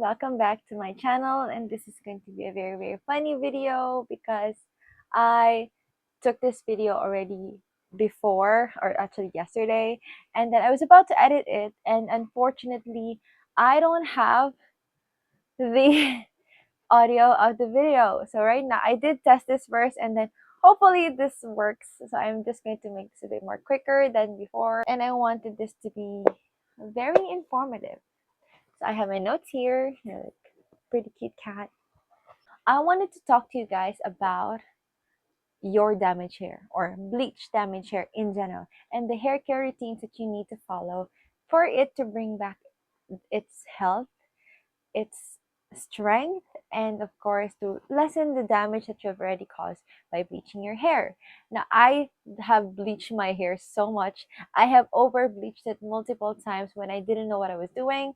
welcome back to my channel, and this is going to be a very funny video because I took this video already before, or actually yesterday, and then I was about to edit it, and unfortunately I don't have the audio of the video. So right now I did test this first, and then hopefully this works. So I'm just going to make this a bit more quicker than before, and I wanted this to be very informative. So I have my notes here, like pretty cute cat. I wanted to talk to you guys about your damaged hair or bleach damaged hair in general, and the hair care routines that you need to follow for it to bring back its health, its strength, and of course to lessen the damage that you've already caused by bleaching your hair. Now, I have bleached my hair so much. I have over bleached it multiple times when I didn't know what I was doing.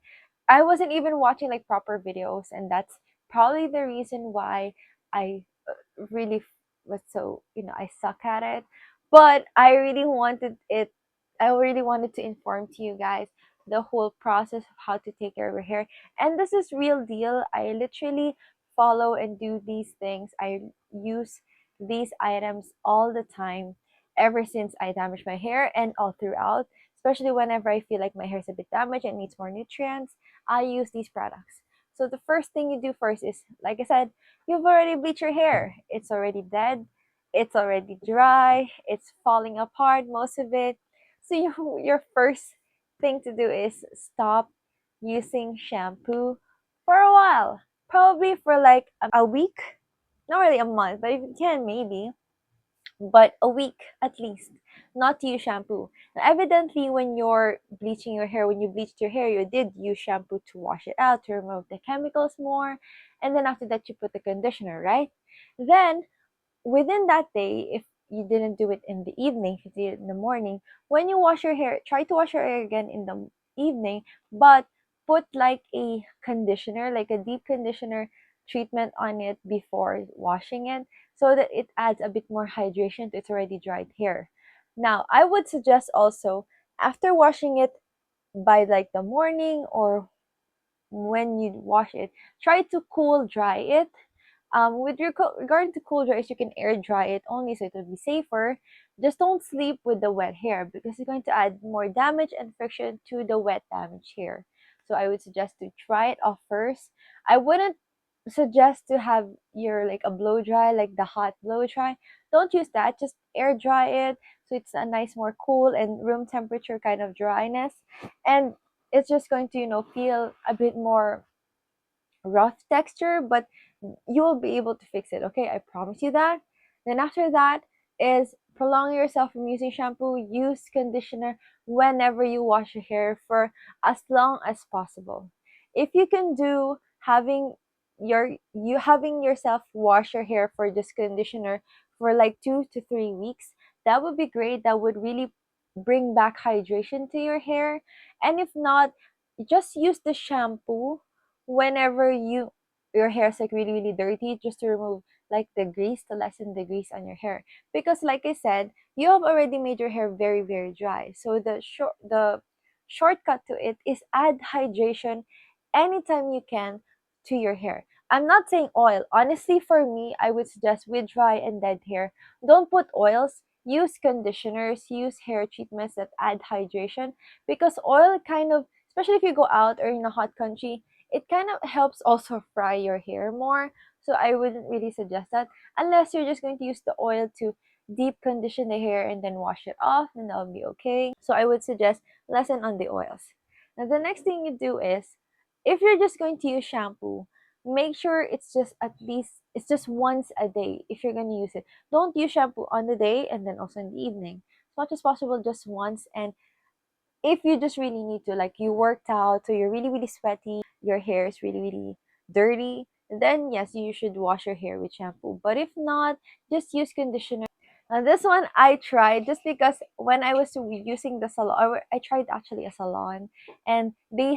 I wasn't even watching like proper videos, and that's probably the reason why I really was so, I suck at it. But I really wanted to inform to you guys the whole process of how to take care of your hair. And this is real deal. I literally follow and do these things. I use these items all the time ever since I damaged my hair and all throughout. Especially whenever I feel like my hair is a bit damaged and needs more nutrients, I use these products. So the first thing you do first is, like I said, you've already bleached your hair. It's already dead. It's already dry. It's falling apart, most of it. So your first thing to do is stop using shampoo for a while. Probably for like a week. Not really a month, but if you can, maybe. But a week at least, not to use shampoo. Now, evidently, when you're bleaching your hair, when you bleached your hair, you did use shampoo to wash it out, to remove the chemicals more. And then after that, you put the conditioner, right? Then within that day, if you didn't do it in the evening, if you did it in the morning, when you wash your hair, try to wash your hair again in the evening, but put like a conditioner, like a deep conditioner treatment on it before washing it so that it adds a bit more hydration to its already dried hair. Now, I would suggest also after washing it by like the morning or when you wash it, try to cool dry it. Regarding to cool dries, you can air dry it only so it will be safer. Just don't sleep with the wet hair because it's going to add more damage and friction to the wet damaged hair. So I would suggest to dry it off first. I wouldn't suggest to have your like a blow dry, like the hot blow dry. Don't use that. Just air dry it so it's a nice, more cool and room temperature kind of dryness, and it's just going to feel a bit more rough texture, but you will be able to fix it. Okay, I promise you that. Then after that is prolong yourself from using shampoo. Use conditioner whenever you wash your hair for as long as possible. If you can do having yourself wash your hair for this conditioner for like 2 to 3 weeks, that would be great. That would really bring back hydration to your hair. And if not, just use the shampoo whenever your hair is like really dirty, just to remove like the grease, to lessen the grease on your hair, because like I said, you have already made your hair very dry. So the shortcut to it is add hydration anytime you can to your hair. I'm not saying oil. Honestly, for me, I would suggest with dry and dead hair, don't put oils. Use conditioners, use hair treatments that add hydration, because oil kind of, especially if you go out or in a hot country, it kind of helps also fry your hair more. So I wouldn't really suggest that unless you're just going to use the oil to deep condition the hair and then wash it off, then that'll be okay. So I would suggest lessen on the oils. Now the next thing you do is, if you're just going to use shampoo, make sure it's just once a day if you're going to use it. Don't use shampoo on the day and then also in the evening. As much as possible, just once. And if you just really need to, like you worked out, so you're really sweaty, your hair is really dirty, then yes, you should wash your hair with shampoo. But if not, just use conditioner. Now this one I tried just because when I was using the salon, I tried actually a salon, and they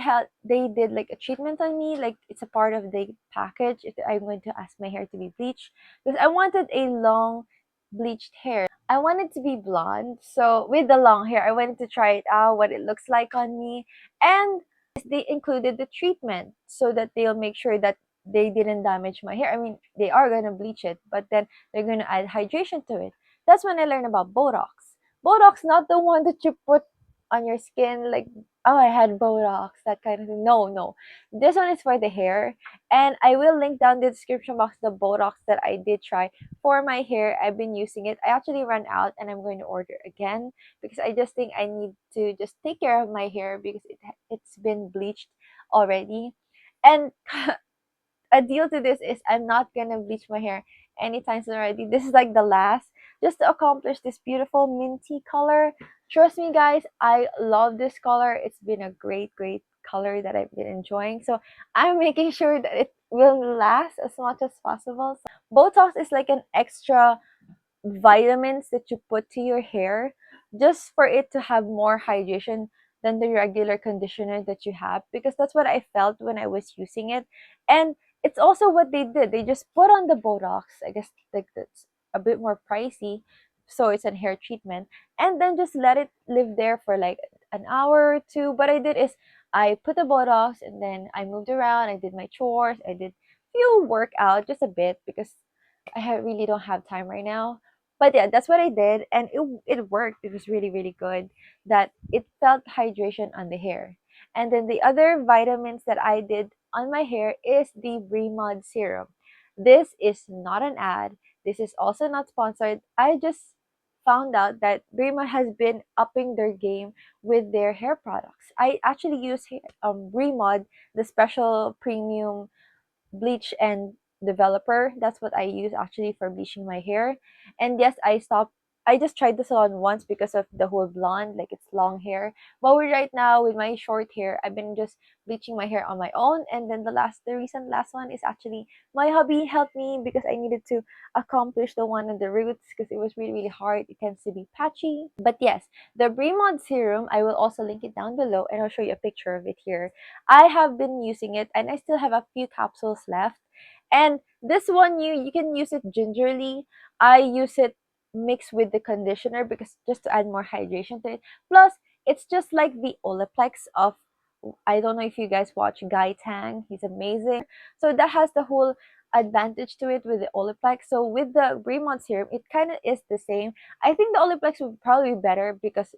did like a treatment on me, like it's a part of the package if I'm going to ask my hair to be bleached, because I wanted a long bleached hair. I wanted to be blonde, so with the long hair, I wanted to try it out, what it looks like on me. And they included the treatment so that they'll make sure that they didn't damage my hair. I mean, they are gonna bleach it, but then they're gonna add hydration to it. That's when I learned about Botox. Botox, not the one that you put on your skin, like, oh, I had Botox, that kind of thing. No, no. This one is for the hair. And I will link down the description box the Botox that I did try for my hair. I've been using it. I actually ran out and I'm going to order again because I just think I need to just take care of my hair because it's been bleached already. And a deal to this is I'm not gonna bleach my hair anytime soon already. This is like the last just to accomplish this beautiful minty color. Trust me guys, I love this color. It's been a great color that I've been enjoying. So I'm making sure that it will last as much as possible. So, Botox is like an extra vitamins that you put to your hair just for it to have more hydration than the regular conditioner that you have, because that's what I felt when I was using it. And it's also what they did. They just put on the Botox. I guess like that's a bit more pricey, so it's a hair treatment, and then just let it live there for like an hour or two. What I did is I put the Botox and then I moved around. I did my chores. I did few workout just a bit because really don't have time right now. But yeah, that's what I did, and it worked. It was really good. That it felt hydration on the hair. And then the other vitamins that I did on my hair is the Bremod serum. This is not an ad. This is also not sponsored. I just found out that Bremod has been upping their game with their hair products. I actually use Bremod, the special premium bleach and developer. That's what I use actually for bleaching my hair. And yes, I just tried the salon once because of the whole blonde, like it's long hair. But right now with my short hair, I've been just bleaching my hair on my own. And then the recent last one is actually my hubby helped me because I needed to accomplish the one in the roots because it was really hard. It tends to be patchy. But yes, the Bremod serum, I will also link it down below and I'll show you a picture of it here. I have been using it and I still have a few capsules left. And this one, you can use it gingerly. I use it mixed with the conditioner because just to add more hydration to it. Plus, it's just like the Olaplex of, I don't know if you guys watch Guy Tang. He's amazing. So that has the whole advantage to it with the Olaplex. So with the Bremont serum, it kind of is the same. I think the Olaplex would probably be better because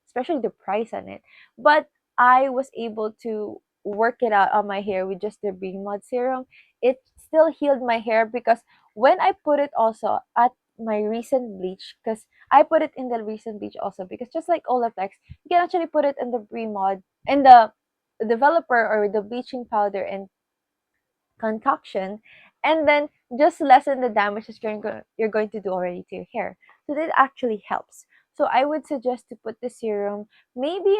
especially the price on it. But I was able to work it out on my hair with just the Bremod serum. It still healed my hair because when I put it also at my recent bleach, because I put it in the recent bleach also because just like Olaplex, you can actually put it in the Bremod in the developer or the bleaching powder and concoction, and then just lessen the damage that you're going to do already to your hair. So that actually helps. So I would suggest to put the serum maybe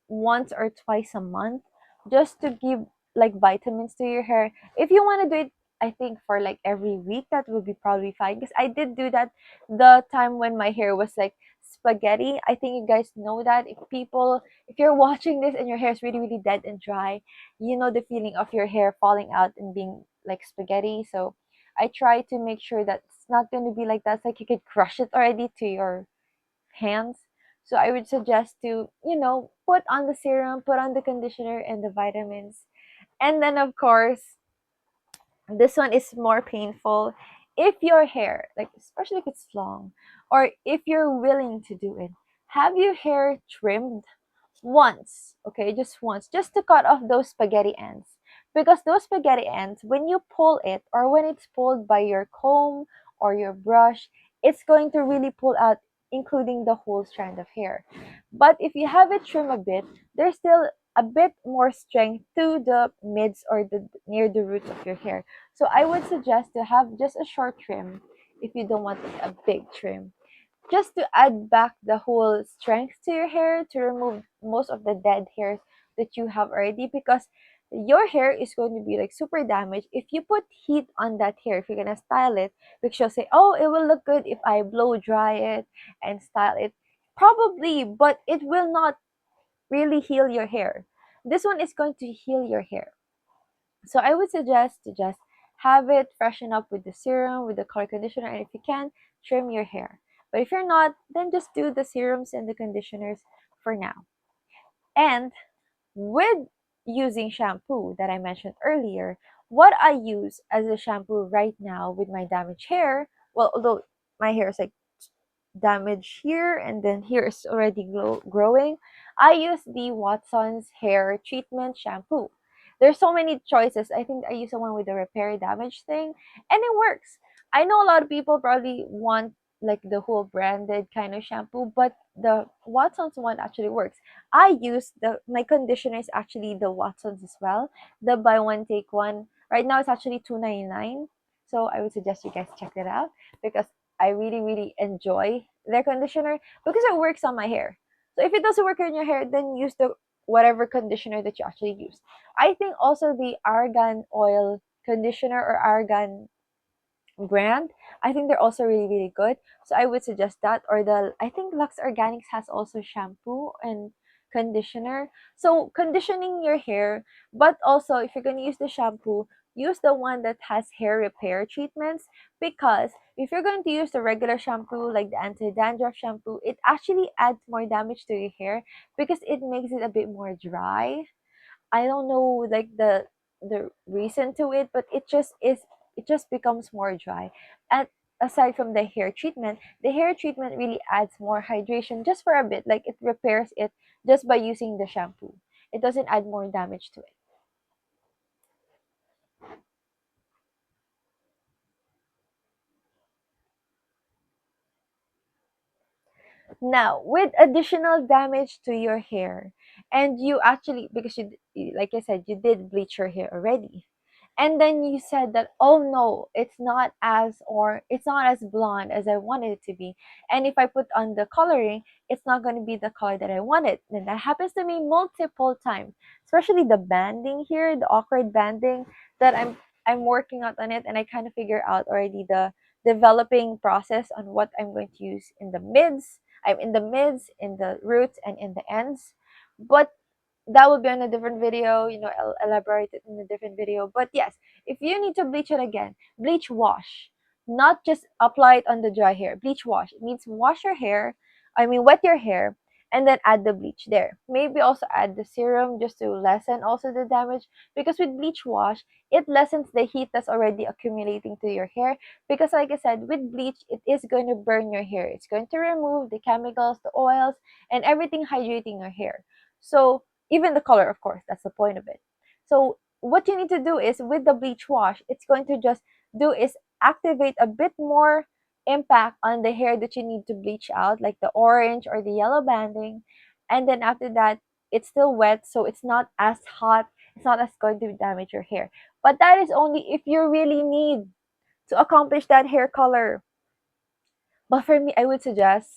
once or twice a month just to give like vitamins to your hair. If you want to do it, I think for like every week, that would be probably fine because I did do that the time when my hair was like spaghetti. I think you guys know that if you're watching this and your hair is really dead and dry, you know the feeling of your hair falling out and being like spaghetti. So I try to make sure that it's not going to be like that. It's like you could crush it already to your hands. So I would suggest to, put on the serum, put on the conditioner and the vitamins. And then of course, this one is more painful if your hair, like especially if it's long, or if you're willing to do it. Have your hair trimmed once, okay, just once, just to cut off those spaghetti ends. Because those spaghetti ends, when you pull it or when it's pulled by your comb or your brush, it's going to really pull out, including the whole strand of hair. But if you have it trim a bit, there's still a bit more strength to the mids or the near the roots of your hair. So I would suggest to have just a short trim if you don't want a big trim, just to add back the whole strength to your hair, to remove most of the dead hairs that you have already, because your hair is going to be like super damaged if you put heat on that hair. If you're gonna style it, because you'll say, oh, it will look good if I blow dry it and style it. Probably, but it will not really heal your hair. This one is going to heal your hair. So I would suggest to just have it freshen up with the serum, with the color conditioner, and if you can, trim your hair. But if you're not, then just do the serums and the conditioners for now. And with using shampoo that I mentioned earlier, what I use as a shampoo right now with my damaged hair, well, although my hair is like damage here and then here is already growing, I use the Watson's hair treatment shampoo. There's so many choices. I think I use the one with the repair damage thing and it works. I know a lot of people probably want like the whole branded kind of shampoo, but the Watson's one actually works. I use the my conditioner is actually the Watson's as well. The buy one take one. Right now it's actually 2.99. So I would suggest you guys check that out because I really, really enjoy their conditioner because it works on my hair. So if it doesn't work on your hair, then use the whatever conditioner that you actually use. I think also the argan oil conditioner or argan brand, I think they're also really, really good. So I would suggest that. Or the I think Lux Organics has also shampoo and conditioner. So conditioning your hair, but also if you're gonna use the shampoo, use the one that has hair repair treatments because if you're going to use the regular shampoo like the anti-dandruff shampoo, it actually adds more damage to your hair because it makes it a bit more dry. I don't know like the reason to it, but it just becomes more dry. And aside from the hair treatment really adds more hydration just for a bit. Like it repairs it just by using the shampoo. It doesn't add more damage to it. Now, with additional damage to your hair, and you actually, because like I said, you did bleach your hair already, and then you said that, oh no, it's not as blonde as I wanted it to be, and if I put on the coloring, it's not going to be the color that I wanted. Then that happens to me multiple times, especially the banding here, the awkward banding that I'm working out on it, and I kind of figure out already the developing process on what I'm going to use in the mids. I'm in the mids, in the roots, and in the ends. But that will be on a different video. I'll elaborate it in a different video. But yes, if you need to bleach it again, bleach wash, not just apply it on the dry hair. Bleach wash. It means wash your hair, wet your hair, and then add the bleach there. Maybe also add the serum just to lessen also the damage because with bleach wash, it lessens the heat that's already accumulating to your hair because like I said, with bleach, it is going to burn your hair. It's going to remove the chemicals, the oils, and everything hydrating your hair. So even the color, of course, that's the point of it. So what you need to do is with the bleach wash, it's going to just do is activate a bit more impact on the hair that you need to bleach out, like the orange or the yellow banding. And then after that, it's still wet, so it's not as hot. It's not as going to damage your hair. But that is only if you really need to accomplish that hair color. But for me, I would suggest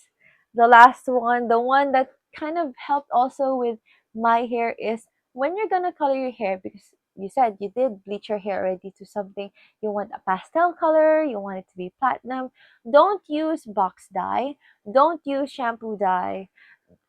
the last one, the one that kind of helped also with my hair is when you're gonna color your hair, because you said you did bleach your hair already to something, you want a pastel color, you want it to be platinum, don't use box dye, don't use shampoo dye,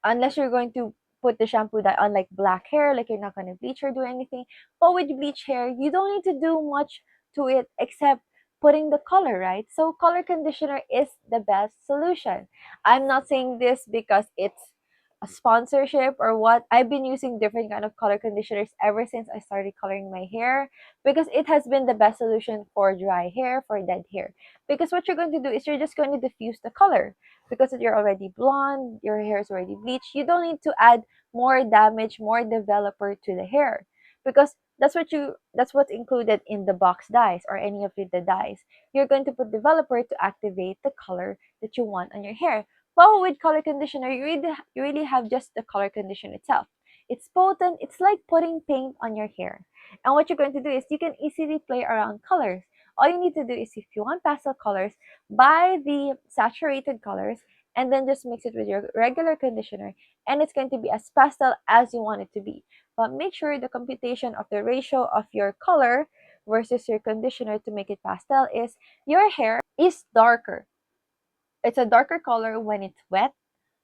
unless you're going to put the shampoo dye on like black hair, like you're not going to bleach or do anything. But with bleach hair, you don't need to do much to it except putting the color, right? So color conditioner is the best solution. I'm not saying this because it's a sponsorship or what. I've been using different kind of color conditioners ever since I started coloring my hair because it has been the best solution for dry hair, for dead hair. Because what you're going to do is you're just going to diffuse the color because you're already blonde, your hair is already bleached, you don't need to add more damage, more developer to the hair because that's what's included in the box dyes or any of the dyes. You're going to put developer to activate the color that you want on your hair. But with color conditioner, you really have just the color conditioner itself. It's potent. It's like putting paint on your hair. And what you're going to do is you can easily play around colors. All you need to do is if you want pastel colors, buy the saturated colors and then just mix it with your regular conditioner and it's going to be as pastel as you want it to be. But make sure the computation of the ratio of your color versus your conditioner to make it pastel is your hair is darker. It's a darker color when it's wet,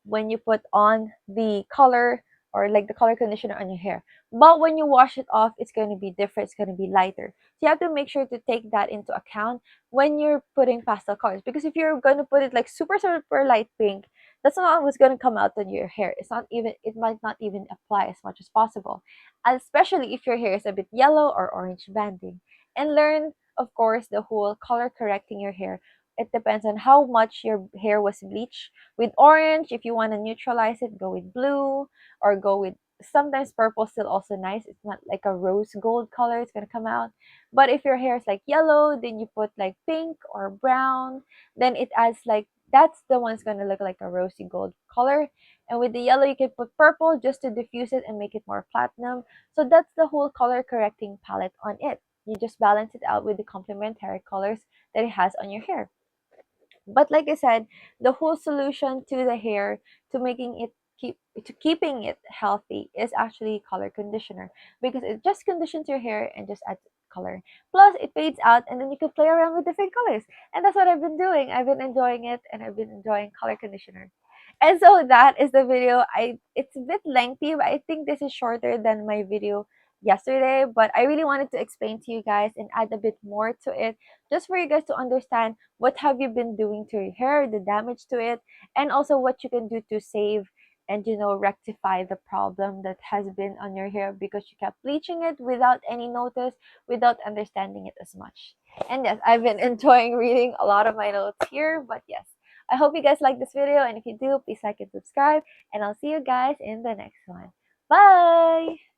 when you put on the color or like the color conditioner on your hair. But when you wash it off, it's going to be different. It's going to be lighter. So you have to make sure to take that into account when you're putting pastel colors. Because if you're going to put it like super, super light pink, that's not what's going to come out on your hair. It might not even apply as much as possible, especially if your hair is a bit yellow or orange banding. And learn, of course, the whole color correcting your hair. It depends on how much your hair was bleached. With orange, if you want to neutralize it, go with blue, or go with, sometimes purple still also nice. It's not like a rose gold color it's gonna come out. But if your hair is like yellow, then you put like pink or brown, then it adds like, that's the one's gonna look like a rosy gold color. And with the yellow, you can put purple just to diffuse it and make it more platinum. So that's the whole color correcting palette on it. You just balance it out with the complementary colors that it has on your hair. But like I said, the whole solution to the hair, to making it keeping it healthy, is actually color conditioner, because it just conditions your hair and just adds color. Plus it fades out and then you can play around with different colors. And that's what I've been doing. I've been enjoying it, and I've been enjoying color conditioner. And so that is the video. It's a bit lengthy, but I think this is shorter than my video yesterday, but I really wanted to explain to you guys and add a bit more to it, just for you guys to understand what have you been doing to your hair, the damage to it, and also what you can do to save and rectify the problem that has been on your hair because you kept bleaching it without any notice, without understanding it as much. And yes, I've been enjoying reading a lot of my notes here, but yes, I hope you guys like this video, and if you do, please like and subscribe, and I'll see you guys in the next one. Bye.